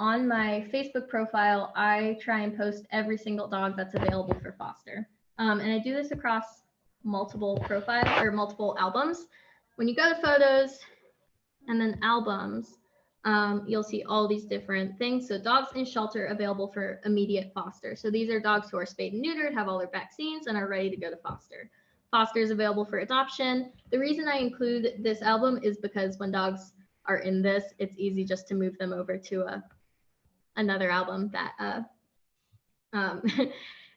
on my Facebook profile, I try and post every single dog that's available for foster. And I do this across multiple profiles or multiple albums. When you go to photos and then albums, you'll see all these different things. So dogs in shelter available for immediate foster. So these are dogs who are spayed and neutered, have all their vaccines, and are ready to go to foster. Foster is available for adoption. The reason I include this album is because when dogs are in this, it's easy just to move them over to another album that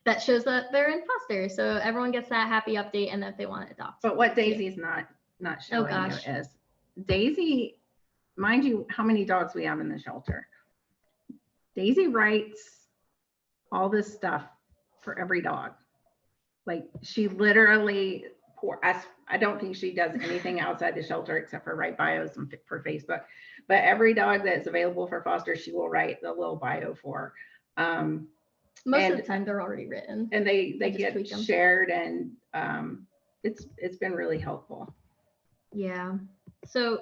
that shows that they're in foster. So everyone gets that happy update and that they want to adopt. But what Daisy's not showing you is Daisy, mind you, how many dogs we have in the shelter. Daisy writes all this stuff for every dog. Like she literally I don't think she does anything outside the shelter except for write bios for Facebook. But every dog that's available for foster, she will write the little bio for. Most of the time they're already written. And they get shared, and it's been really helpful. Yeah. So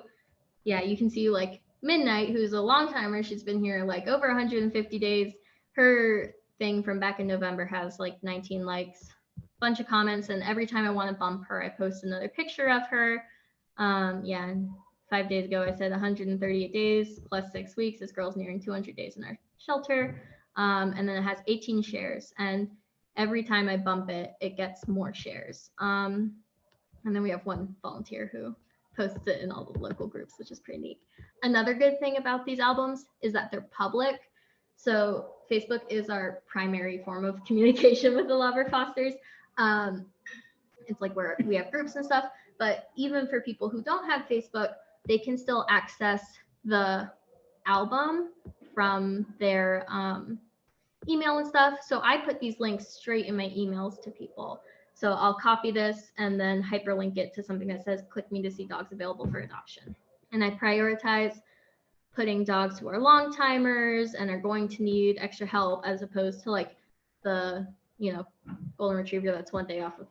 yeah, you can see like Midnight, who's a long timer. She's been here like over 150 days. Her thing from back in November has like 19 likes, bunch of comments, and every time I want to bump her, I post another picture of her. Yeah, and 5 days ago I said 138 days plus 6 weeks. This girl's nearing 200 days in our shelter. And then it has 18 shares, and every time I bump it, it gets more shares. And then we have one volunteer who posts it in all the local groups, which is pretty neat. Another good thing about these albums is that they're public. So Facebook is our primary form of communication with the lover fosters. It's like where we have groups and stuff, but even for people who don't have Facebook, they can still access the album from their email and stuff. So I put these links straight in my emails to people. So I'll copy this and then hyperlink it to something that says, click me to see dogs available for adoption. And I prioritize putting dogs who are long timers and are going to need extra help, as opposed to like the, golden retriever that's 1 day off of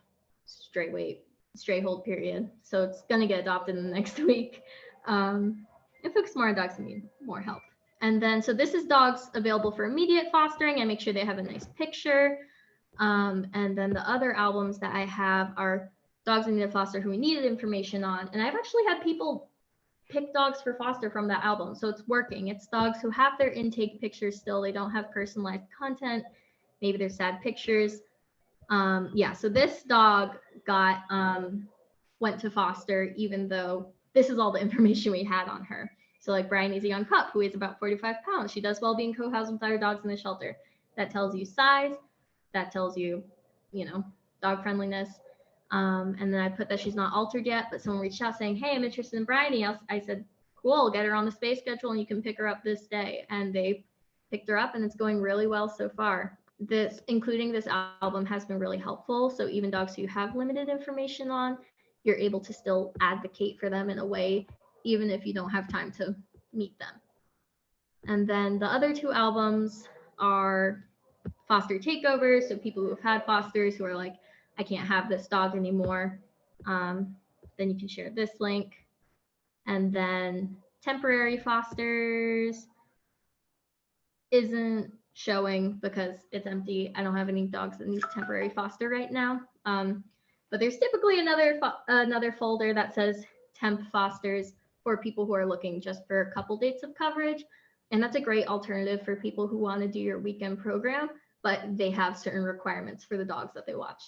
stray hold period. So it's going to get adopted in the next week. And focus more on dogs that need more help. And then, so this is dogs available for immediate fostering. I make sure they have a nice picture. And then the other albums that I have are dogs in need of foster who we needed information on. And I've actually had people pick dogs for foster from that album. So it's working. It's dogs who have their intake pictures still. They don't have personalized content. Maybe they're sad pictures. Yeah, so this dog went to foster, even though this is all the information we had on her. So like Brian is a young pup who weighs about 45 pounds. She does well being co-housed with other dogs in the shelter. That tells you size. That tells you, dog friendliness. And then I put that she's not altered yet, but someone reached out saying, hey, I'm interested in Bryony. I said, cool, get her on the space schedule and you can pick her up this day. And they picked her up and it's going really well so far. Including this album has been really helpful. So even dogs who you have limited information on, you're able to still advocate for them in a way, even if you don't have time to meet them. And then the other two albums are foster takeovers. So people who have had fosters who are like, I can't have this dog anymore. Then you can share this link. And then temporary fosters isn't showing because it's empty. I don't have any dogs that need temporary foster right now. But there's typically another folder that says temp fosters for people who are looking just for a couple dates of coverage. And that's a great alternative for people who want to do your weekend program, but they have certain requirements for the dogs that they watch.